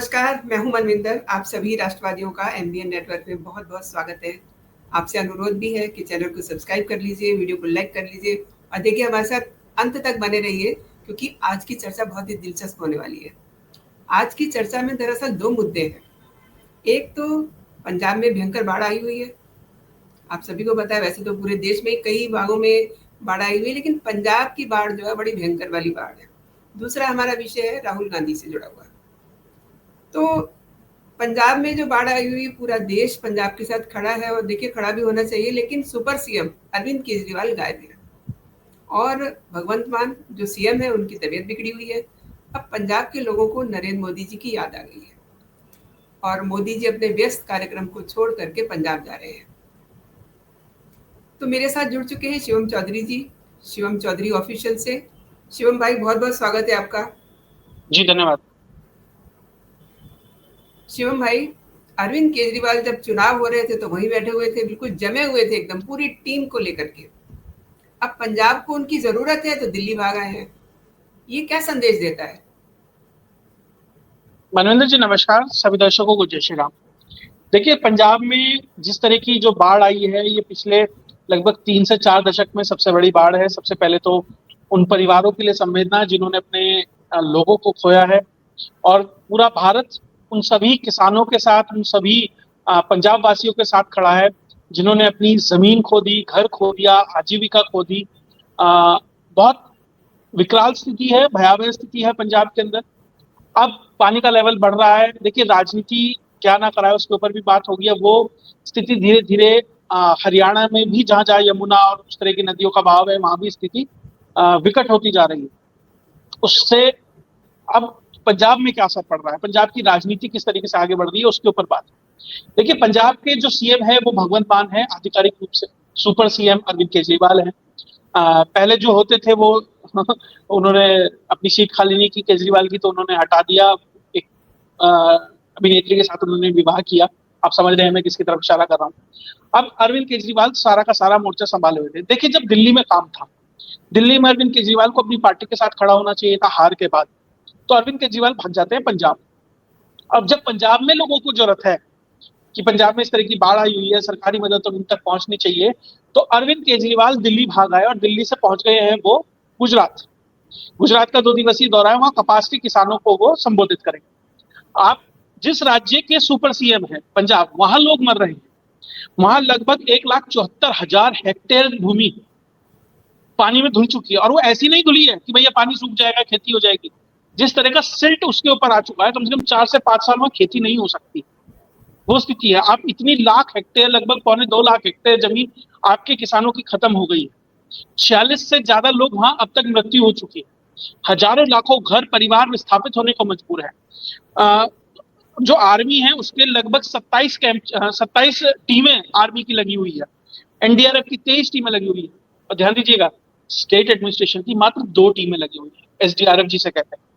नमस्कार, मैं हूं मनविंदर। आप सभी राष्ट्रवादियों का एमबीएन नेटवर्क में बहुत-बहुत स्वागत है। आपसे अनुरोध भी है कि चैनल को सब्सक्राइब कर लीजिए, वीडियो को लाइक कर लीजिए और देखिए हमारे साथ अंत तक बने रहिए क्योंकि आज की चर्चा बहुत ही दिलचस्प होने वाली है। आज की चर्चा में दरअसल 2 मुद्दे हैं। एक तो पंजाब में भयंकर बाढ़ आई हुई है। आप सभी को पता है, वैसे तो पूरे देश में कई भागों में बाढ़ आई हुई है, लेकिन पंजाब की बाढ़ जो है बड़ी भयंकर वाली बाढ़ है। दूसरा हमारा विषय है राहुल गांधी से जुड़ा हुआ। तो पंजाब में जो बाढ़ आई हुई, पूरा देश पंजाब के साथ खड़ा है और देखिए खड़ा भी होना चाहिए, लेकिन सुपर सीएम अरविंद केजरीवाल गायब हैं और भगवंत मान जो सीएम है उनकी तबीयत बिगड़ी हुई है। अब पंजाब के लोगों को नरेंद्र मोदी जी की याद आ गई है और मोदी जी अपने व्यस्त कार्यक्रम को छोड़ करके पंजाब जा रहे हैं। तो मेरे साथ जुड़ चुके हैं शिवम चौधरी जी, शिवम चौधरी ऑफिशियल से। शिवम भाई, बहुत बहुत स्वागत है आपका। जी धन्यवाद। शिवम भाई, अरविंद केजरीवाल जब चुनाव हो रहे थे तो वहीं बैठे हुए थे, बिल्कुल जमे हुए थे एकदम पूरी टीम को लेकर के। अब पंजाब को उनकी जरूरत है तो दिल्ली भाग आए हैं। ये क्या संदेश देता है? मनविंदर जी नमस्कार, सभी दर्शकों को जय श्री राम। देखिए, पंजाब में जिस तरह की जो बाढ़ आई है, ये पिछले लगभग 3 से 4 दशक में सबसे बड़ी बाढ़ है। सबसे पहले तो उन परिवारों के लिए संवेदना जिन्होंने अपने लोगों को खोया है, और पूरा भारत उन सभी किसानों के साथ, उन सभी पंजाब वासियों के साथ खड़ा है जिन्होंने अपनी जमीन खो दी, घर खो दिया, आजीविका खो दी। बहुत विकराल स्थिति है, भयावह स्थिति है पंजाब के अंदर। अब पानी का लेवल बढ़ रहा है। देखिए, राजनीति क्या ना कराए उसके ऊपर भी बात होगी। अब वो स्थिति धीरे धीरे हरियाणा में भी, जहां जहां यमुना और उस तरह की नदियों का बहाव है, वहां भी स्थिति विकट होती जा रही है। उससे अब पंजाब में क्या असर पड़ रहा है, पंजाब की राजनीति किस तरीके से आगे बढ़ रही है, उसके ऊपर बात। देखिए, पंजाब के जो सीएम है वो भगवंत मान है आधिकारिक रूप से। सुपर सीएम अरविंद केजरीवाल है। पहले जो होते थे वो उन्होंने अपनी सीट खाली नहीं की केजरीवाल की, तो उन्होंने हटा दिया। एक अ, अभिनेत्री के साथ उन्होंने विवाह किया। आप समझ रहे हैं मैं किसकी तरफ इशारा कर रहा हूँ। अब अरविंद केजरीवाल सारा का सारा मोर्चा संभाले हुए थे। देखिए, जब दिल्ली में काम था, दिल्ली में अरविंद केजरीवाल को अपनी पार्टी के साथ खड़ा होना चाहिए था हार के बाद, तो अरविंद केजरीवाल भाग जाते हैं पंजाब। अब जब पंजाब में लोगों को जरूरत है कि पंजाब में इस तरह की बाढ़ आई हुई है, सरकारी मदद तो उन तक पहुंचनी चाहिए, तो अरविंद केजरीवाल दिल्ली भाग आए और दिल्ली से पहुंच गए हैं वो गुजरात। गुजरात का 2 दिवसीय दौरा है, वहां कपास के किसानों को वो संबोधित करेंगे। आप जिस राज्य के सुपर सीएम है पंजाब, वहां लोग मर रहे हैं। वहां लगभग 1,74,000 हेक्टेयर भूमि पानी में धुल चुकी है, और वो ऐसी नहीं धुली है कि भैया पानी सूख जाएगा, खेती हो जाएगी। जिस तरह का सिल्ट उसके ऊपर आ चुका है, कम से कम 4 से 5 साल में खेती नहीं हो सकती, वो स्थिति है। आप इतनी लाख हेक्टेयर, लगभग 1.25 लाख हेक्टेयर जमीन आपके किसानों की खत्म हो गई है। 46 से ज्यादा लोग वहां अब तक मृत्यु हो चुकी है। हजारों लाखों घर परिवार विस्थापित होने को मजबूर है। जो आर्मी है उसके लगभग 27 कैंप, 27 टीमें आर्मी की लगी हुई है। एनडीआरएफ की 23 टीमें लगी हुई है। और ध्यान दीजिएगा, स्टेट एडमिनिस्ट्रेशन की मात्र 2 टीमें लगी हुई है, एसडीआरएफ जिसे कहते हैं।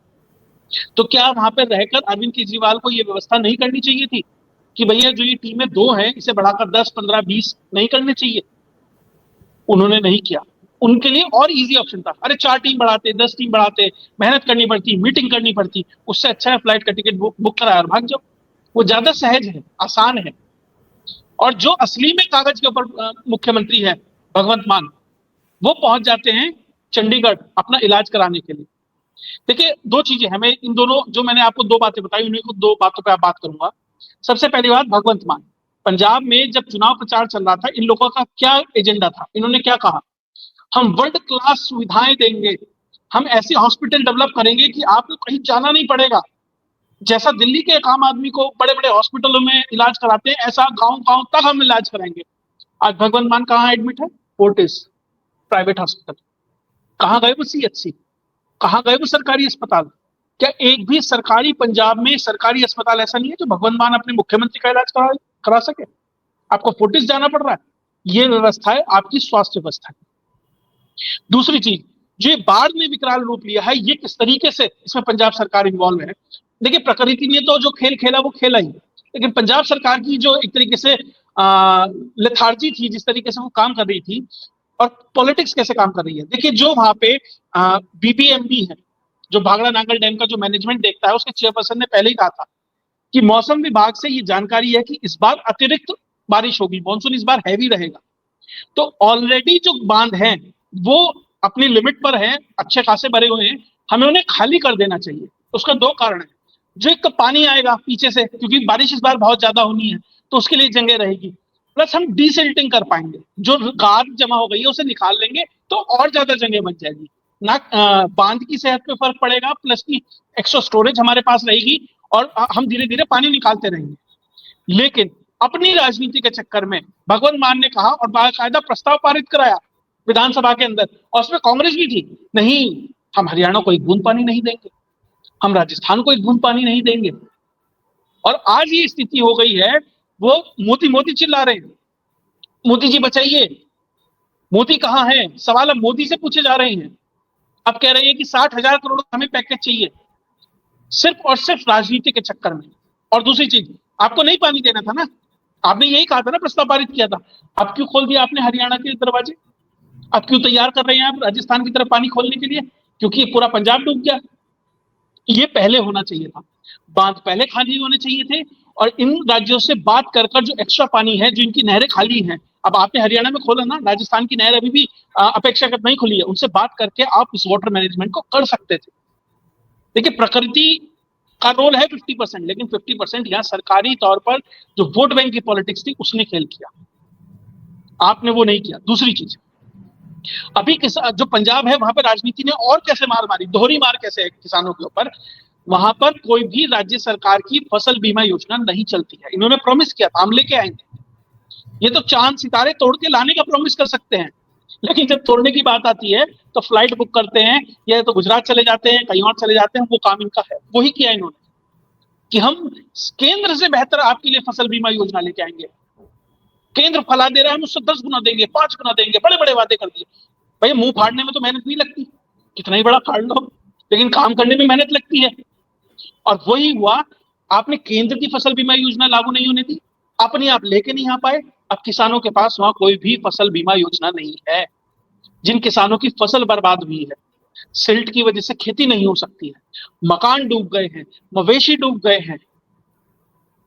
तो क्या वहां पर रहकर अरविंद केजरीवाल को यह व्यवस्था नहीं करनी चाहिए थी कि भैया जो ये टीमें 2 हैं, इसे बढ़ाकर 10, 15, 20 नहीं करने चाहिए? उन्होंने नहीं किया। उनके लिए और इजी ऑप्शन था, अरे 4 टीम बढ़ाते, 10 टीम बढ़ाते, मेहनत करनी पड़ती, मीटिंग करनी पड़ती। उससे अच्छा है फ्लाइट का टिकट बुक कराया और भाग जाओ। वो ज्यादा सहज है, आसान है। और जो असली में कागज के ऊपर मुख्यमंत्री है भगवंत मान, वो पहुंच जाते हैं चंडीगढ़ अपना इलाज कराने के लिए। देखिए, 2 चीजें हैं। मैं इन दोनों, जो मैंने आपको 2 बातें बताई, उन्हीं को 2 बातों पे आप बात करूंगा। सबसे पहली बात, भगवंत मान। पंजाब में जब चुनाव प्रचार चल रहा था, इन लोगों का क्या एजेंडा था? इन्होंने क्या कहा? हम वर्ल्ड क्लास सुविधाएं देंगे, हम ऐसे हॉस्पिटल डेवलप करेंगे कि आपको कहीं जाना नहीं पड़ेगा। जैसा दिल्ली के एक आम आदमी को बड़े बड़े हॉस्पिटलों में इलाज कराते हैं, ऐसा गांव गांव तक हम इलाज कराएंगे। आज भगवंत मान कहाँ एडमिट है? Fortis private hospital. कहाँ गए वो सीएचसी? कहाँ गए वो सरकारी अस्पताल? क्या एक भी सरकारी, पंजाब में सरकारी अस्पताल ऐसा नहीं है जो भगवंत मान अपने मुख्यमंत्री का इलाज करा सके? आपको फोर्टिस जाना पड़ रहा है। ये व्यवस्था है आपकी स्वास्थ्य व्यवस्था की। दूसरी चीज, जो ये बाढ़ ने विकराल रूप लिया है, ये किस तरीके से इसमें पंजाब सरकार इन्वॉल्व है। देखिए, प्रकृति ने तो जो खेल खेला वो खेला ही, लेकिन पंजाब सरकार की जो एक तरीके से लेथार्जी थी, जिस तरीके से वो काम कर रही थी, और पॉलिटिक्स कैसे काम कर रही है। देखिए, जो वहां पे बीबीएमबी है, जो भाखड़ा नांगल डैम का जो मैनेजमेंट देखता है, उसके चेयरपर्सन ने पहले ही कहा था कि मौसम विभाग से ये जानकारी है कि इस बार अतिरिक्त बारिश होगी, मानसून इस बार हैवी रहेगा। तो ऑलरेडी जो बांध हैं वो अपनी लिमिट पर हैं, अच्छे खासे भरे हुए हैं, हमें उन्हें खाली कर देना चाहिए। उसका दो कारण है, जो एक तो पानी आएगा पीछे से, क्योंकि बारिश इस बार बहुत ज्यादा होनी है तो उसके लिए जगह रहेगी, प्लस हम डीसिल्टिंग कर पाएंगे, जो गाद जमा हो गई है उसे निकाल लेंगे तो और ज्यादा जगह बच जाएगी ना। बांध की सेहत पे फर्क पड़ेगा, प्लस की एक्स्ट्रा स्टोरेज हमारे पास रहेगी और हम धीरे धीरे पानी निकालते रहेंगे। लेकिन अपनी राजनीति के चक्कर में भगवंत मान ने कहा और बाकायदा प्रस्ताव पारित कराया विधानसभा के अंदर, और उसमें कांग्रेस भी थी, नहीं हम हरियाणा को एक बूंद पानी नहीं देंगे, हम राजस्थान को एक बूंद पानी नहीं देंगे। और आज ये स्थिति हो गई है, वो मोदी मोदी चिल्ला रहे हैं, मोदी जी बचाइए, मोदी कहां है, सवाल अब मोदी से पूछे जा रहे हैं। अब कह रहे हैं कि 60,000 करोड़ हमें पैकेज चाहिए, सिर्फ और सिर्फ राजनीति के चक्कर में। और दूसरी चीज, आपको नहीं पानी देना था ना, आपने यही कहा था ना, प्रस्ताव पारित किया था, अब क्यों खोल दिया आपने हरियाणा के दरवाजे, अब क्यों तैयार कर रहे हैं आप राजस्थान की तरफ पानी खोलने के लिए, क्योंकि पूरा पंजाब डूब गया। ये पहले होना चाहिए था, बांध पहले खाली होने चाहिए थे, और इन राज्यों से बात कर कर जो एक्स्ट्रा पानी है, जो इनकी नहरें खाली हैं, अब आपने हरियाणा में खोला ना, राजस्थान की नहर अभी भी अपेक्षाकृत नहीं खुली है, उनसे बात करके आप इस वाटर मैनेजमेंट को कर सकते थे। देखिए प्रकृति का रोल है 50%, लेकिन 50% यहाँ सरकारी तौर पर जो वोट बैंक की पॉलिटिक्स थी उसने खेल किया, आपने वो नहीं किया। दूसरी चीज, अभी जो पंजाब है वहां पर राजनीति ने और कैसे मार मारी, दोहरी मार कैसे है किसानों के ऊपर, वहां पर कोई भी राज्य सरकार की फसल बीमा योजना नहीं चलती है। इन्होंने प्रॉमिस किया था हम लेके आएंगे, ये तो चांद सितारे तोड़ के लाने का प्रॉमिस कर सकते हैं, लेकिन जब तोड़ने की बात आती है तो फ्लाइट बुक करते हैं, या तो गुजरात चले जाते हैं, कहीं और चले जाते हैं, वो काम इनका है। वही किया इन्होंने कि हम केंद्र से बेहतर आपके लिए फसल बीमा योजना लेके आएंगे, केंद्र फला दे रहा है हम उससे 10 गुना देंगे, 5 गुना देंगे, बड़े बड़े वादे कर दिए। भाई मुंह फाड़ने में तो मेहनत नहीं लगती, कितना ही बड़ा फाड़ लो, लेकिन काम करने में मेहनत लगती है। और वही हुआ, आपने केंद्र की फसल बीमा योजना लागू नहीं होने दी, अपने आप लेके नहीं आ पाए, अब किसानों के पास वहां कोई भी फसल बीमा योजना नहीं है। जिन किसानों की फसल बर्बाद हुई है, सिल्ट की वजह से खेती नहीं हो सकती है, मकान डूब गए हैं, मवेशी डूब गए हैं,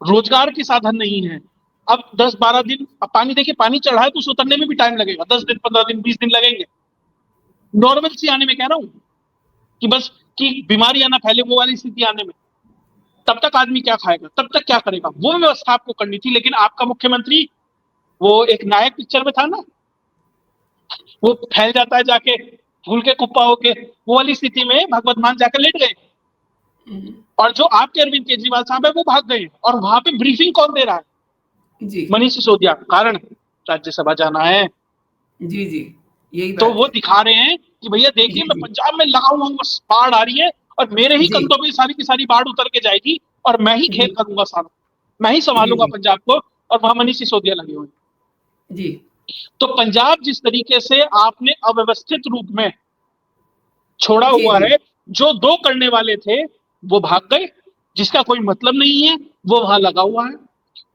रोजगार के साधन नहीं है, अब 10-12 दिन, अब पानी देखिए, पानी चढ़ा है तो उस उतरने में भी टाइम लगेगा, 10 दिन, 15 दिन, 20 दिन लगेंगे नॉर्मल सी आने में, कह रहा हूं कि बस कि बीमारियां ना फैले, वो वाली स्थिति आने में। तब तक आदमी क्या खाएगा, तब तक क्या करेगा, वो व्यवस्था आपको करनी थी। लेकिन आपका मुख्यमंत्री, वो एक नायक पिक्चर में था ना, वो फैल जाता है जाके फूल के कुप्पा होके, वो वाली स्थिति में भगवत मान जाकर लेट गए, और जो आपके अरविंद केजरीवाल साहब है वो भाग गए, और वहां पे ब्रीफिंग कौन दे रहा है, जी मनीष सिसोदिया, कारण राज्यसभा जाना है। जी जी, यही तो बात वो है। दिखा रहे हैं कि भैया देखिए जी मैं जी पंजाब में लगा हुआ हूँ, बस बाढ़ आ रही है और मेरे ही जी कंधों पे सारी की सारी बाढ़ उतर के जाएगी, और मैं ही खेल जी करूंगा सारा, मैं ही जी संभालूंगा जी पंजाब को, और वहां मनीष सिसोदिया लगे हुए। जी तो पंजाब जिस तरीके से आपने अव्यवस्थित रूप में छोड़ा जी हुआ जी है, जो दो करने वाले थे वो भाग गए, जिसका कोई मतलब नहीं है वो वहां लगा हुआ है,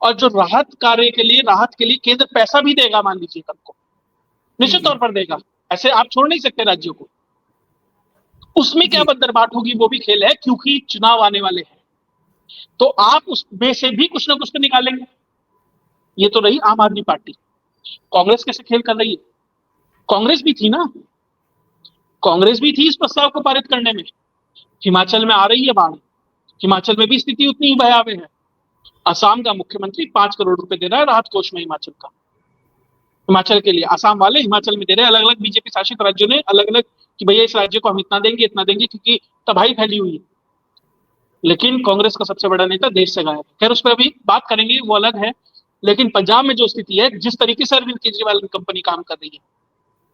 और जो राहत कार्य के लिए, राहत के लिए केंद्र पैसा भी देगा, मान लीजिए कल को, जी निश्चित जी तौर पर देगा, ऐसे आप छोड़ नहीं सकते राज्यों को, उसमें क्या जी बंदरबाट होगी वो भी खेल है, क्योंकि चुनाव आने वाले हैं, तो आप उसमें से भी कुछ ना कुछ तो निकालेंगे। ये तो रही आम आदमी पार्टी। कांग्रेस कैसे खेल कर रही है, कांग्रेस भी थी ना, कांग्रेस भी थी इस प्रस्ताव को पारित करने में। हिमाचल में आ रही है बाढ़, हिमाचल में भी स्थिति उतनी ही भयावह है, असम का मुख्यमंत्री 5 करोड़ रुपए दे रहा है राहत कोष में हिमाचल का, हिमाचल के लिए, असम वाले हिमाचल में दे रहे हैं, अलग अलग बीजेपी शासित राज्यों ने अलग अलग, कि भैया इस राज्य को हम इतना देंगे, क्योंकि तबाही फैली हुई है। लेकिन कांग्रेस का सबसे बड़ा नेता देश से गायब है, खैर उस पर अभी बात करेंगे, वो अलग है। लेकिन पंजाब में जो स्थिति है, जिस तरीके से अरविंद केजरीवाल की कंपनी काम कर रही है,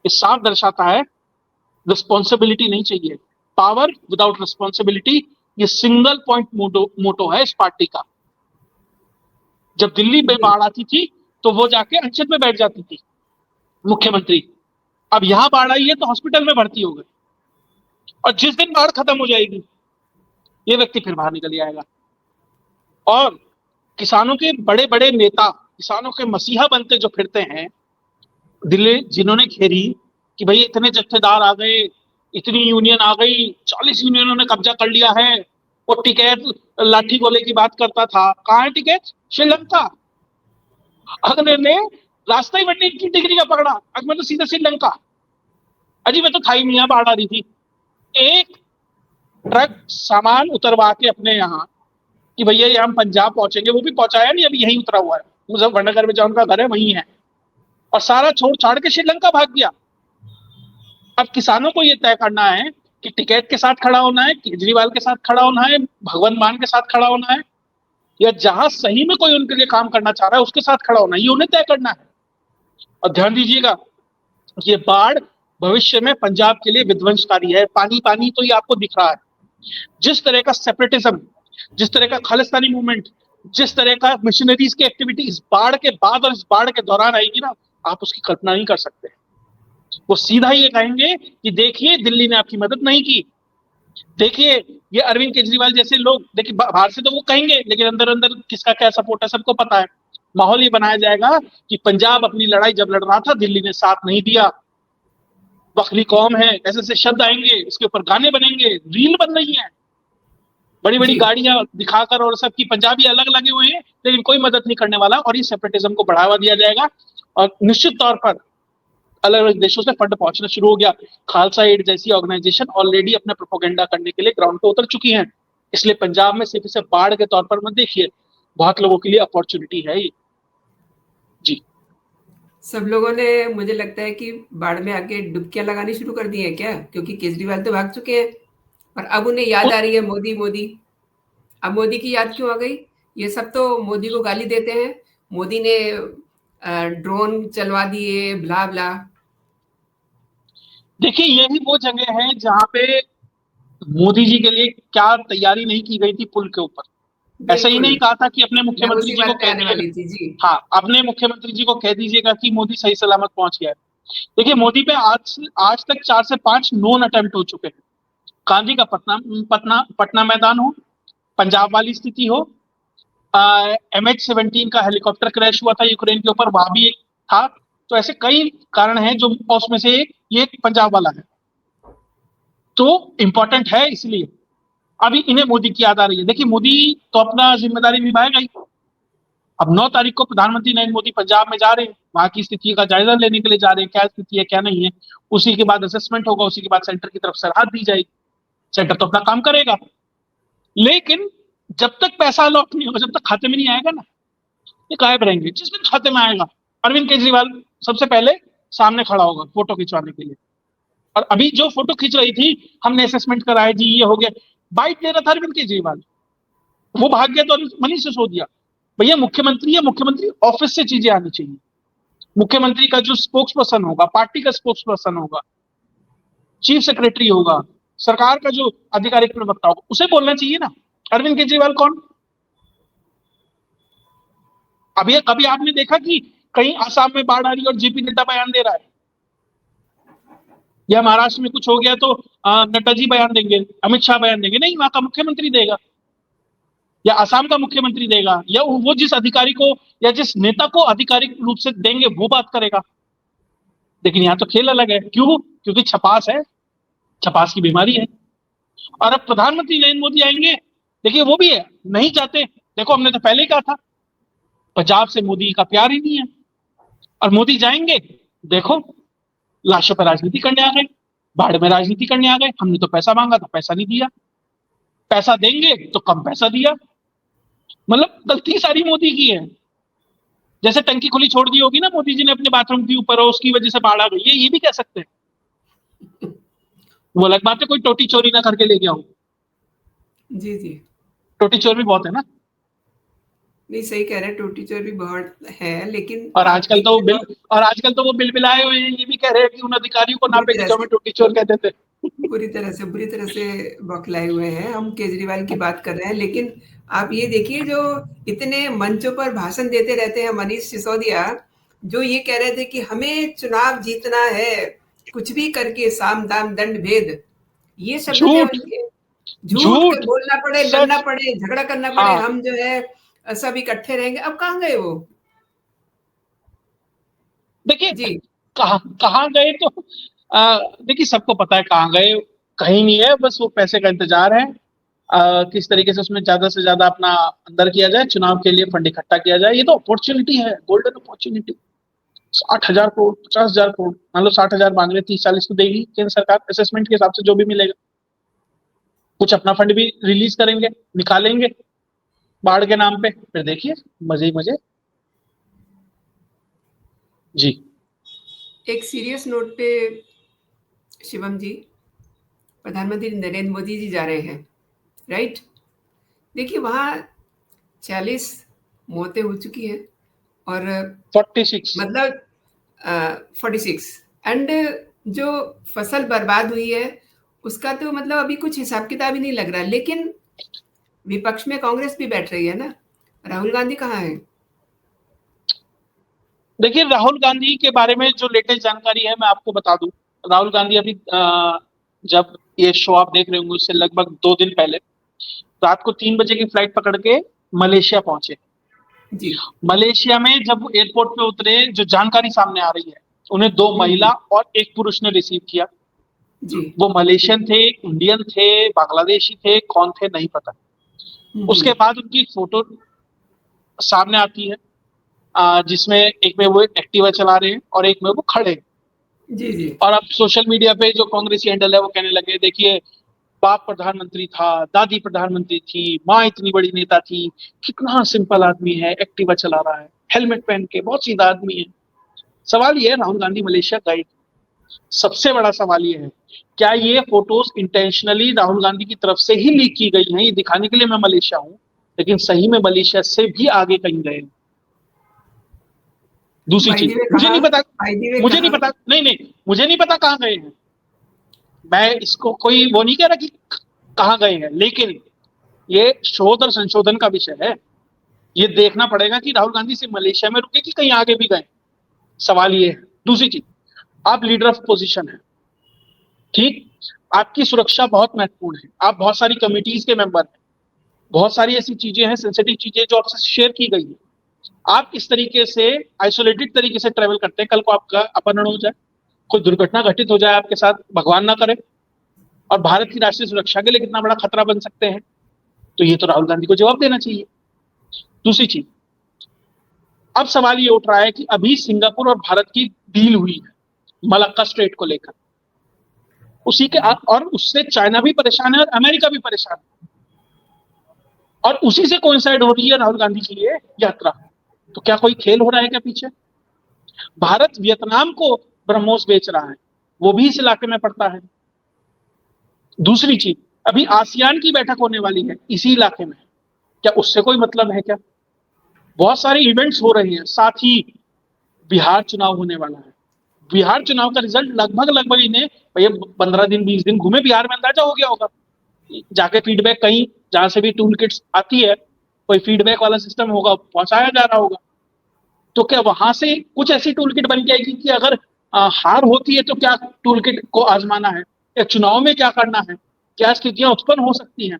ये साफ दर्शाता है रिस्पॉन्सिबिलिटी नहीं चाहिए, पावर विदाउट रिस्पॉन्सिबिलिटी, ये सिंगल पॉइंट मोटो है इस पार्टी का। जब दिल्ली में जी बाढ़ आती थी तो वो जाके अंचल में बैठ जाती थी मुख्यमंत्री, अब यहां बाढ़ आई है तो हॉस्पिटल में भर्ती हो गए, और जिस दिन बाढ़ खत्म हो जाएगी ये व्यक्ति फिर बाहर निकल आएगा। और किसानों के बड़े बड़े नेता, किसानों के मसीहा बनते जो फिरते हैं, दिल्ली जिन्होंने घेरी कि भाई इतने जत्थेदार आ गए, इतनी यूनियन आ गई, 40 यूनियनों ने कब्जा कर लिया है, वो टिकैत लाठी गोले की बात करता था, कहाँ है टिकैत? श्रीलंका। अगले ने रास्ता ही बनने की डिग्री का पकड़ा, अगले तो सीधा श्रीलंका। अजी मैं तो था ही नहीं, यहाँ बाढ़ आ रही थी। एक ट्रक सामान उतरवा के अपने यहाँ कि भैया ये हम पंजाब पहुंचेंगे, वो भी पहुंचाया नहीं, अभी यहीं उतरा हुआ है, मुजफ्फरनगर में जहाँ उनका घर है वहीं है, और सारा छोड़ छाड़ के श्रीलंका भाग गया। अब किसानों को ये तय करना है कि टिकैत के साथ खड़ा होना है, केजरीवाल के साथ खड़ा होना है, भगवंत मान के साथ खड़ा होना है, या जहां सही में कोई उनके लिए काम करना चाह रहा है उसके साथ खड़ा होना है, ये उन्हें तय करना है। और ध्यान दीजिएगा, ये बाढ़ भविष्य में पंजाब के लिए विध्वंसकारी है। पानी पानी तो ये आपको दिख रहा है। जिस तरह का सेपरेटिज्म, जिस तरह का खालिस्तानी मूवमेंट, जिस तरह का मिशनरीज की एक्टिविटी इस बाढ़ के बाद और इस बाढ़ के दौरान आएगी ना, आप उसकी कल्पना नहीं कर सकते। वो सीधा ये कहेंगे कि देखिए दिल्ली ने आपकी मदद नहीं की, देखिए ये अरविंद केजरीवाल जैसे लोग, देखिए बाहर से तो वो कहेंगे, लेकिन अंदर अंदर किसका क्या सपोर्ट है सबको पता है। माहौल ये बनाया जाएगा कि पंजाब अपनी लड़ाई जब लड़ रहा था दिल्ली ने साथ नहीं दिया, बखली कौम है, ऐसे ऐसे शब्द आएंगे, इसके ऊपर गाने बनेंगे, रील बन रही है, बड़ी बड़ी जी। गाड़ियां दिखाकर, और सबकी पंजाबी अलग लगे हुए हैं, लेकिन कोई मदद नहीं करने वाला, और ये सेपरेटिज्म को बढ़ावा दिया जाएगा। और निश्चित तौर पर अलग अलग देशों से फंड पहुंचना शुरू हो गया। खालसा एड जैसी ऑर्गेनाइजेशन ऑलरेडी अपना प्रोपोगेंडा करने के लिए ग्राउंड पे उतर चुकी हैं। इसलिए पंजाब में सिर्फ इसे बाढ़ के तौर पर मत देखिए, बहुत लोगों के लिए अपॉर्चुनिटी है ये। जी। सब लोगों ने, मुझे लगता है कि बाढ़ में आके डुबकियां लगानी शुरू कर दी है क्या, क्योंकि केजरीवाल तो भाग चुके हैं और अब उन्हें याद आ रही है मोदी मोदी। अब मोदी की याद क्यों आ गई? ये सब तो मोदी को गाली देते हैं, मोदी ने ड्रोन चलवा दिए, ब्ला ब्ला। देखिए यही वो जगह है जहां पे मोदी जी के लिए क्या तैयारी नहीं की गई थी पुल के ऊपर। ऐसा ही बिल्कुल, नहीं कहा था कि अपने मैं मुख्यमंत्री उसी जी को बात पे कह आने दिएगा। वाली थी। जी। हाँ, अपने मुख्यमंत्री जी को कह दीजिएगा कि मोदी सही सलामत पहुंच गया है। देखिए मोदी पे आज तक 4 से 5 नोन अटेम्प्ट हो चुके हैं। गांधी का पटना पटना पटना मैदान हो, पंजाब वाली स्थिति हो, MH17 का हेलीकॉप्टर क्रैश हुआ था यूक्रेन के ऊपर, वहां भी एक था। तो ऐसे कई कारण हैं जो, उसमें से एक ये पंजाब वाला है, तो इंपॉर्टेंट है इसलिए अभी इन्हें मोदी की याद आ रही है। देखिए मोदी तो अपना जिम्मेदारी निभाएगा ही। अब 9 तारीख को प्रधानमंत्री नरेंद्र मोदी पंजाब में जा रहे हैं, वहां की स्थिति का जायजा लेने के लिए जा रहे हैं, क्या स्थिति है क्या नहीं है। उसी के बाद असेसमेंट होगा, उसी के बाद सेंटर की तरफ से राहत दी जाएगी। सेंटर तो अपना काम करेगा, लेकिन जब तक पैसा अलॉट नहीं होगा, जब तक खाते में नहीं आएगा ना, ये गायब रहेंगे। जिस दिन खाते में आएगा, अरविंद केजरीवाल सबसे पहले सामने खड़ा होगा फोटो खिंचवाने के लिए। और अभी जो फोटो खींच रही थी, हमने असेसमेंट कराया जी, ये हो गया, बाइट ले रहा था अरविंद केजरीवाल, वो भाग गया तो मनीष सिसोदिया। भैया मुख्यमंत्री है, मुख्यमंत्री ऑफिस से चीजें आनी चाहिए। मुख्यमंत्री का जो स्पोक्स पर्सन होगा, पार्टी का स्पोक्स पर्सन होगा, चीफ सेक्रेटरी होगा, सरकार का जो आधिकारिक प्रवक्ता होगा, उसे बोलना चाहिए ना। अरविंद केजरीवाल कौन? अभी कभी आपने देखा कि कहीं आसाम में बाढ़ आ रही है और जेपी नड्डा बयान दे रहा है, या महाराष्ट्र में कुछ हो गया तो नड्डा जी बयान देंगे, अमित शाह बयान देंगे? नहीं, वहां का मुख्यमंत्री देगा, या असम का मुख्यमंत्री देगा, या वो जिस अधिकारी को या जिस नेता को आधिकारिक रूप से देंगे वो बात करेगा। लेकिन यहाँ तो खेल अलग है। क्यों? क्योंकि छपास है, छपास की बीमारी है। और अब प्रधानमंत्री नरेंद्र मोदी आएंगे, देखिए वो भी है, नहीं चाहते। देखो हमने तो पहले ही कहा था, पंजाब से मोदी का प्यार ही नहीं है। और मोदी जाएंगे, देखो लाशों पर राजनीति करने आ गए, बाढ़ में राजनीति करने आ गए। हमने तो पैसा मांगा था, पैसा नहीं दिया, पैसा देंगे तो कम पैसा दिया। मतलब गलती सारी मोदी की है। जैसे टंकी खुली छोड़ दी होगी ना मोदी जी ने अपने बाथरूम के ऊपर, और उसकी वजह से बाढ़ आ गई है, ये भी कह सकते हैं। वो अलग बात है कोई टोटी चोरी ना करके ले गया हो, जी, जी। टोटी चोर भी बहुत है ना। नहीं, सही कह रहे हैं, टोटी चोर भी बहुत है, लेकिन और आप आजकल तो वो देखिए बिल तो और आजकल तो वो बिल बिलाए हुए हैं, ये भी कह रहे हैं कि उन अधिकारियों को बुरी नापे कि तरह जो से, हमें टोटी चोर कहते थे। बुरी तरह से बौखलाए हुए हैं। हम केजरीवाल की बात कर रहे हैं, लेकिन आप ये देखिए, जो इतने मंचों पर भाषण देते रहते हैं मनीष सिसोदिया, जो ये कह रहे थे कि हमें चुनाव जीतना है, कुछ भी करके, साम दाम दंड भेद, ये शब्द थे झूठ, उनके। झूठ के झूठ, बोलना पड़े, लड़ना सच। पड़े, झगड़ा करना पड़े, हाँ, हम जो है सब इकट्ठे रहेंगे। अब कहाँ गए वो? देखिए जी। कहाँ कहाँ गए तो देखिए सबको पता है कहाँ गए। कहीं नहीं है, बस वो पैसे का इंतजार है। किस तरीके से उसमें ज्यादा से ज्यादा अपना अंदर किया जाए, चुनाव के लिए फंड इकट्ठा किया जाए। ये तो अपॉर्चुनिटी है, गोल्डन अपॉर्चुनिटी। 60,000 करोड़, 50,000 करोड़, मान लो 60,000 मांग रहे, 30-40 तो देगी केंद्र सरकार, असेसमेंट के हिसाब से जो भी मिलेगा। कुछ अपना फंड भी रिलीज करेंगे, निकालेंगे बाढ़ के नाम पे, फिर देखिए मजे ही मजे। जी। एक सीरियस नोट पे शिवम जी, प्रधानमंत्री नरेंद्र मोदी जी जा रहे हैं, राइट? देखिए वहाँ 40 मौतें हो चुकी हैं और 46। मतलब 46, एंड जो फसल बर्बाद हुई है उसका तो मतलब अभी कुछ हिसाब किताब ही नहीं लग रहा, लेकिन विपक्ष में कांग्रेस भी बैठ रही है ना। राहुल गांधी कहाँ है? देखिए राहुल गांधी के बारे में जो लेटेस्ट जानकारी है मैं आपको बता दूं। राहुल गांधी अभी जब ये शो आप देख रहे होंगे उससे लगभग 2 दिन पहले रात को 3 बजे की फ्लाइट पकड़ के मलेशिया पहुंचे। जी। मलेशिया में जब वो एयरपोर्ट पे उतरे, जो जानकारी सामने आ रही है, उन्हें 2 महिला और एक पुरुष ने रिसीव किया। जी। वो मलेशियन थे, इंडियन थे, बांग्लादेशी थे, कौन थे नहीं पता। उसके बाद उनकी एक फोटो सामने आती है, जिसमें एक में वो एक्टिवा चला रहे हैं और एक में वो खड़े हैं। जी। जी। और अब सोशल मीडिया पे जो कांग्रेसी हैंडल है वो कहने लगे, देखिए बाप प्रधानमंत्री था, दादी प्रधानमंत्री थी, माँ इतनी बड़ी नेता थी, कितना सिंपल आदमी है, एक्टिवा चला रहा है, हेलमेट पहन के, बहुत सीधा आदमी है। सवाल ये है, राहुल गांधी मलेशिया गए, सबसे बड़ा सवाल ये है, क्या ये फोटोज इंटेंशनली राहुल गांधी की तरफ से ही लीक की गई हैं, ये दिखाने के लिए मैं मलेशिया हूं, लेकिन सही में मलेशिया से भी आगे कहीं गए? दूसरी बाय द चीज, वे मुझे कहाँ? नहीं पता, बाय द वे मुझे नहीं कहाँ? पता, नहीं नहीं, मुझे नहीं पता कहाँ गए हैं। मैं इसको कोई वो नहीं कह रहा कि कहाँ गए हैं, लेकिन ये शोध और संशोधन का विषय है। ये देखना पड़ेगा कि राहुल गांधी सिर्फ मलेशिया में रुके कि कहीं आगे भी गए। सवाल ये है। दूसरी चीज, आप लीडर ऑफ पोजीशन है, ठीक, आपकी सुरक्षा बहुत महत्वपूर्ण है, आप बहुत सारी कमिटीज के मेंबर हैं, बहुत सारी ऐसी चीजें हैं, सेंसिटिव चीजें जो आपसे शेयर की गई है। आप इस तरीके से आइसोलेटेड तरीके से ट्रेवल करते हैं, कल को आपका अपहरण हो जाए, कोई दुर्घटना घटित हो जाए आपके साथ, भगवान ना करे, और भारत की राष्ट्रीय सुरक्षा के लिए कितना बड़ा खतरा बन सकते हैं। तो ये तो राहुल गांधी को जवाब देना चाहिए। दूसरी चीज, अब सवाल ये उठ रहा है कि अभी सिंगापुर और भारत की डील हुई है मलक्का स्ट्रेट को लेकर, उसी के और उससे चाइना भी परेशान है और अमेरिका भी परेशान है, और उसी से कोइंसाइड हो रही है राहुल गांधी की ये यात्रा। तो क्या कोई खेल हो रहा है क्या पीछे? भारत वियतनाम को ब्रह्मोस बेच रहा है, वो भी इस इलाके में पड़ता है। दूसरी चीज, अभी आसियान की बैठक होने वाली है इसी इलाके में, क्या उससे कोई मतलब है क्या? बहुत सारे इवेंट्स हो रहे हैं, साथ ही बिहार चुनाव होने वाला है। बिहार चुनाव का रिजल्ट लगभग लगभग इन्हें भैया 15 दिन 20 दिन घूमे बिहार में अंदाजा हो गया होगा। जाके फीडबैक कहीं जहां से भी टूल किट्स आती है, कोई फीडबैक वाला सिस्टम होगा, पहुंचाया जा रहा होगा। तो क्या वहां से कुछ ऐसी टूल किट बन के आएगी कि अगर हार होती है तो क्या टूल किट को आजमाना है, या चुनाव में क्या करना है, क्या स्थितियां उत्पन्न हो सकती हैं?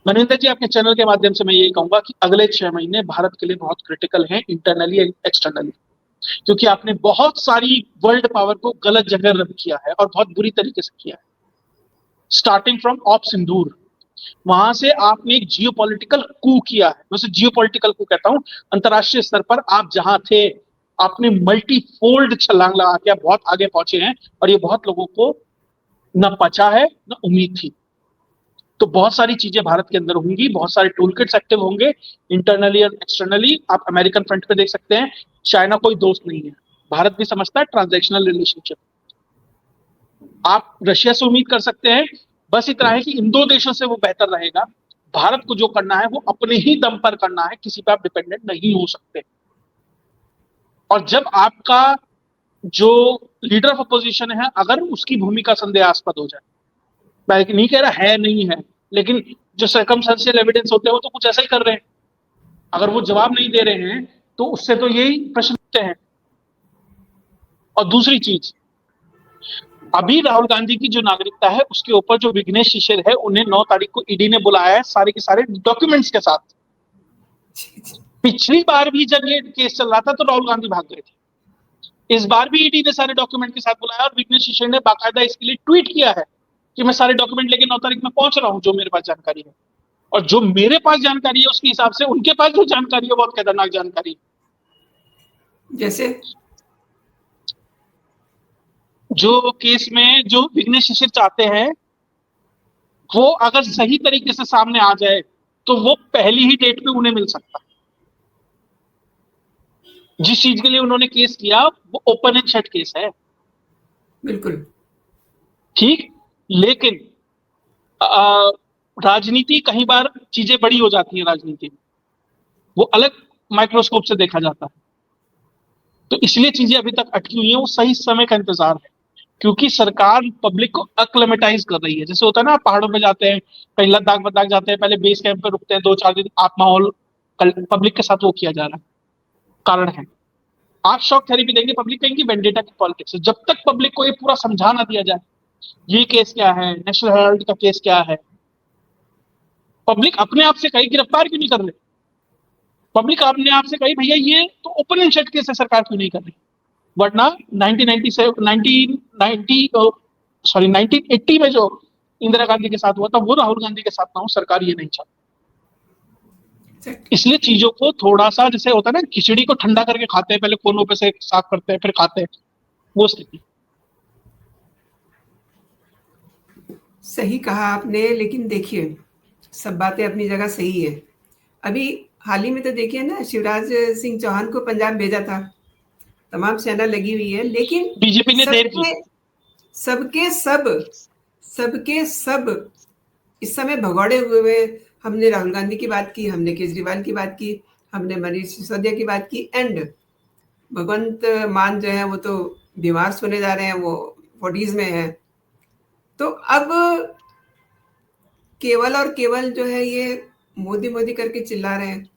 मनिंदर जी, आपके चैनल के माध्यम से मैं यही कहूंगा कि अगले 6 महीने भारत के लिए बहुत क्रिटिकल हैं, इंटरनली एंड एक्सटर्नली, क्योंकि आपने बहुत सारी वर्ल्ड पावर को गलत जगह रख किया है और बहुत बुरी तरीके से किया है। स्टार्टिंग फ्रॉम ऑप सिंदूर, वहां से आपने एक जियोपॉलिटिकल कू किया है, मैं उसे जियोपॉलिटिकल कू कहता हूं। अंतरराष्ट्रीय स्तर पर आप जहां थे, आपने मल्टीफोल्ड छलांग लगा के आप बहुत आगे पहुंचे हैं, और ये बहुत लोगों को न पचा है न उम्मीद थी। तो बहुत सारी चीजें भारत के अंदर होंगी, बहुत सारे टूल किट्स एक्टिव होंगे, इंटरनली और एक्सटर्नली। आप अमेरिकन फ्रंट पे देख सकते हैं, चाइना कोई दोस्त नहीं है, भारत भी समझता है ट्रांजैक्शनल रिलेशनशिप। आप रशिया से उम्मीद कर सकते हैं, बस इतना है कि इन दो देशों से वो बेहतर रहेगा। भारत को जो करना है वो अपने ही दम पर करना है, किसी पर आप डिपेंडेंट नहीं हो सकते। और जब आपका जो लीडर ऑफ अपोजिशन है, अगर उसकी भूमिका संदेहास्पद हो जाए, मैं नहीं कह रहा है नहीं है, लेकिन जो सर्कमस्टेंशियल एविडेंस होते हैं वो तो कुछ ऐसा ही कर रहे हैं, अगर वो जवाब नहीं दे रहे हैं तो उससे तो यही प्रश्न उठते हैं। और दूसरी चीज, अभी राहुल गांधी की जो नागरिकता है उसके ऊपर जो विघ्नेश शिशिर है, उन्हें 9 तारीख को ईडी ने बुलाया है सारे के सारे डॉक्यूमेंट्स के साथ। पिछली बार भी जब ये केस चल रहा था तो राहुल गांधी भाग गए थे, इस बार भी ईडी ने सारे डॉक्यूमेंट के साथ बुलाया, और विघ्नेश शिशिर ने बाकायदा इसके लिए ट्वीट किया है कि मैं सारे डॉक्यूमेंट लेके 9 तारीख में पहुंच रहा हूं, जो मेरे पास जानकारी है, और जो मेरे पास जानकारी है उसके हिसाब से उनके पास जो जानकारी है बहुत खतरनाक जानकारी है। जैसे जो केस में जो विघ्नेश शिशिर चाहते हैं, वो अगर सही तरीके से सामने आ जाए तो वो पहली ही डेट पे उन्हें मिल सकता है। जिस चीज के लिए उन्होंने केस किया वो ओपन एंड शट केस है, बिल्कुल ठीक। लेकिन राजनीति कई बार चीजें बड़ी हो जाती है, राजनीति में वो अलग माइक्रोस्कोप से देखा जाता है, तो इसलिए चीजें अभी तक अटकी हुई हैं। वो सही समय का इंतजार है, क्योंकि सरकार पब्लिक को अक्लेमेटाइज कर रही है। जैसे होता है ना, आप पहाड़ों में जाते हैं, कहीं लद्दाख वद्दाख जाते हैं, पहले बेस कैंप पे रुकते हैं 2-4 दिन, आप माहौल पब्लिक के साथ वो किया जा रहा है, कारण है। आप शॉक थेरेपी देंगे, पब्लिक कहेंगे वेंडेटा की पॉलिटिक्स है। जब तक पब्लिक को ये पूरा समझा ना दिया जाए ये केस क्या है, नेशनल हेराल्ड का केस क्या है, पब्लिक अपने आप से कहीं गिरफ्तार क्यों नहीं कर रहे, पब्लिक अपने आप से कहीं भैया ये तो ओपन एंड शट केस है, सरकार क्यों नहीं कर रही। वरना 1997 1990 सॉरी 1980 में जो इंदिरा गांधी के साथ हुआ था वो राहुल गांधी के साथ ना हो, सरकार ये नहीं चाहती। इसलिए चीजों को थोड़ा सा, जैसे होता है ना खिचड़ी को ठंडा करके खाते हैं, पहले कोनों पे से साफ करते हैं फिर खाते हैं, वो स्थिति। सही कहा आपने, लेकिन देखिए सब बातें अपनी जगह सही है। अभी हाल ही में तो देखिए ना, शिवराज सिंह चौहान को पंजाब भेजा था, तमाम सेना लगी हुई है, लेकिन बीजेपी ने देर की। सबके सबके सब सबके सब इस समय भगौड़े हुए। हमने राहुल गांधी की बात की, हमने केजरीवाल की बात की, हमने मनीष सिसोदिया की बात की, एंड भगवंत मान जो है वो तो बीमार सोने जा रहे हैं, वो 40s में है। तो अब केवल और केवल जो है ये मोदी मोदी करके चिल्ला रहे हैं।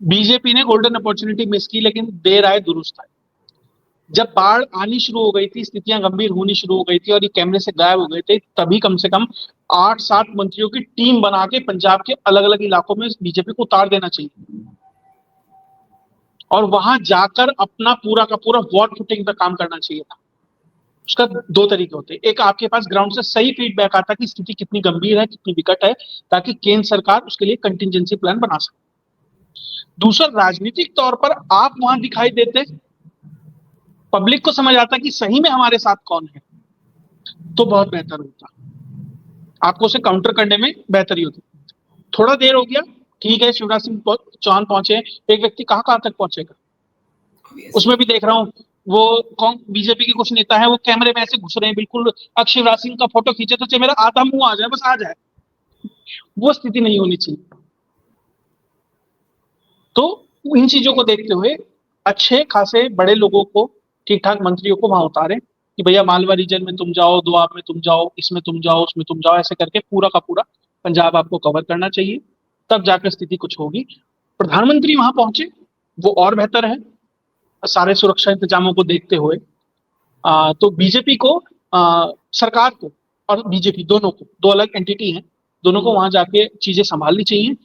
बीजेपी ने गोल्डन अपॉर्चुनिटी मिस की, लेकिन देर आए दुरुस्त आए। जब बाढ़ आनी शुरू हो गई थी, स्थितियां गंभीर होनी शुरू हो गई थी और ये कैमरे से गायब हो गए थे, तभी कम से कम 8-7 मंत्रियों की टीम बना के पंजाब के अलग अलग इलाकों में बीजेपी को उतार देना चाहिए, और वहां जाकर अपना पूरा का पूरा वॉर फुटिंग पे काम करना चाहिए था। उसका 2 तरीके होते हैं, एक आपके पास ग्राउंड से सही फीडबैक आता कि स्थिति कितनी गंभीर है, कितनी विकट है, ताकि केंद्र सरकार उसके लिए कंटिजेंसी प्लान बना सके। दूसरा, राजनीतिक तौर पर आप वहां दिखाई देते, पब्लिक को समझ आता कि सही में हमारे साथ कौन है, तो बहुत बेहतर होता, आपको उसे काउंटर करने में बेहतरी होती। थोड़ा देर हो गया, ठीक है, शिवराज सिंह चौहान पहुंचे, एक व्यक्ति कहां कहां तक पहुंचेगा। उसमें भी देख रहा हूं, वो कौन बीजेपी के कुछ नेता है, वो कैमरे में ऐसे घुस रहे हैं बिल्कुल, अब शिवराज सिंह का फोटो खींचे तो चाहे मेरा आधा मुंह आ जाए, बस आ जाए, वो स्थिति नहीं होनी चाहिए। तो इन चीजों को देखते हुए अच्छे खासे बड़े लोगों को, ठीक ठाक मंत्रियों को वहां उतारे कि भैया मालवा रीजन में तुम जाओ, दोआब में तुम जाओ, इसमें तुम जाओ, उसमें तुम जाओ, ऐसे करके पूरा का पूरा पंजाब आपको कवर करना चाहिए, तब जाकर स्थिति कुछ होगी। प्रधानमंत्री वहां पहुंचे, वो और बेहतर है, सारे सुरक्षा इंतजामों को देखते हुए। तो बीजेपी को, सरकार को और बीजेपी दोनों को, दो अलग एंटिटी हैं, दोनों को वहां जाके चीजें संभालनी चाहिए।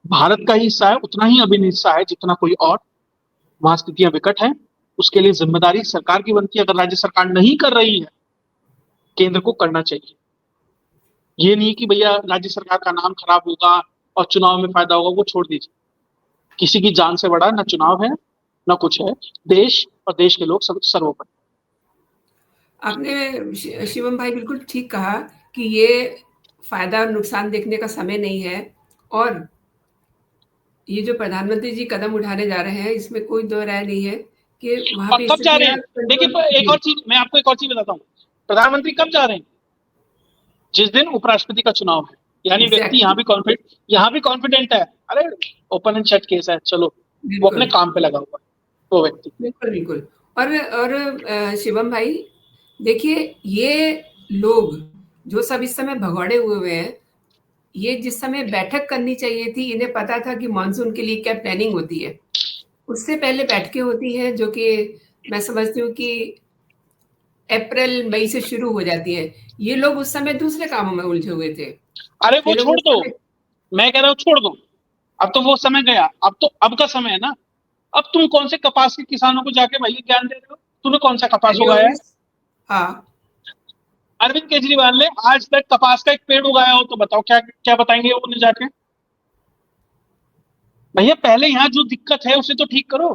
भारत का ही हिस्सा है, उतना ही अभिन्न हिस्सा है जितना कोई और, वहां स्थितियां विकट हैं, उसके लिए जिम्मेदारी सरकार की बनती है। अगर राज्य सरकार नहीं कर रही है, केंद्र को करना चाहिए। ये नहीं कि भैया राज्य सरकार का नाम खराब होगा और चुनाव में फायदा होगा, वो छोड़ दीजिए। किसी की जान से बड़ा ना चुनाव है ना कुछ है, देश और देश के लोग सब सर्वोपरि। आपने शिवम भाई बिल्कुल ठीक कहा कि ये फायदा और नुकसान देखने का समय नहीं है, और ये जो प्रधानमंत्री जी कदम उठाने जा रहे हैं इसमें कोई दो राय नहीं है कि वहां और पे कब जा रहे स्थितियां हैं, कंट्रोल। देखिए एक जी और चीज मैं आपको, एक और चीज बताता हूँ, प्रधानमंत्री कब जा रहे हैं, जिस दिन उपराष्ट्रपति का चुनाव है, यानी व्यक्ति एग्जैक्टली, यहाँ भी कॉन्फिडेंट है, अरे ओपन एंड शट केस है, चलो, वो अपने बिल्कुल काम पे लगा हुआ है वो व्यक्ति। बिल्कुल बिल्कुल। और शिवम भाई देखिए, ये लोग जो सब इस समय भगौड़े हुए हैं, ये जिस समय बैठक करनी चाहिए थी, इन्हें पता था कि मानसून के लिए क्या प्लानिंग होती है, उससे पहले बैठकें होती हैं जो कि मैं समझती हूँ कि अप्रैल मई से शुरू हो जाती है। ये लोग उस समय दूसरे कामों में उलझे हुए थे। अरे वो ये लोग छोड़ उस दो, समय मैं कह रहा हूँ छोड़ दो, अब तो वो समय गया, अब तो अब का समय है ना। अब तुम कौन से कपास के किसानों को जाके भाई ज्ञान दे रहे हो, तूने कौन सा कपास पहले उगाया है, उन्नीस, हाँ अरविंद केजरीवाल ने आज तक कपास का एक पेड़ उगाया हो तो बताओ, क्या क्या बताएंगे वो उन्हें जाके? भैया पहले यहाँ जो दिक्कत है उसे तो ठीक करो,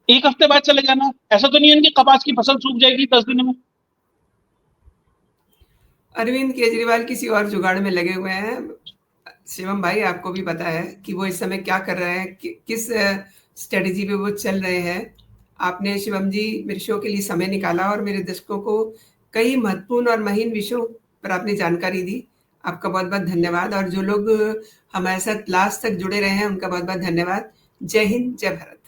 एक हफ्ते बाद चले जाना। ऐसा तो नहीं है कि कपास की फसल सूख जाएगी 10 दिन में। अरविंद केजरीवाल किसी और जुगाड़ में लगे हुए हैं। शिवम भाई, आपको भी पता है कि वो इस समय क्या कर रहे हैं, किस स्ट्रेटेजी पे वो चल रहे हैं। आपने शिवम जी मेरे शो के लिए समय निकाला और मेरे दर्शकों को कई महत्वपूर्ण और महीन विषयों पर आपने जानकारी दी। आपका बहुत बहुत धन्यवाद, और जो लोग हमारे साथ लास्ट तक जुड़े रहे हैं उनका बहुत बहुत धन्यवाद। जय हिंद, जय भारत।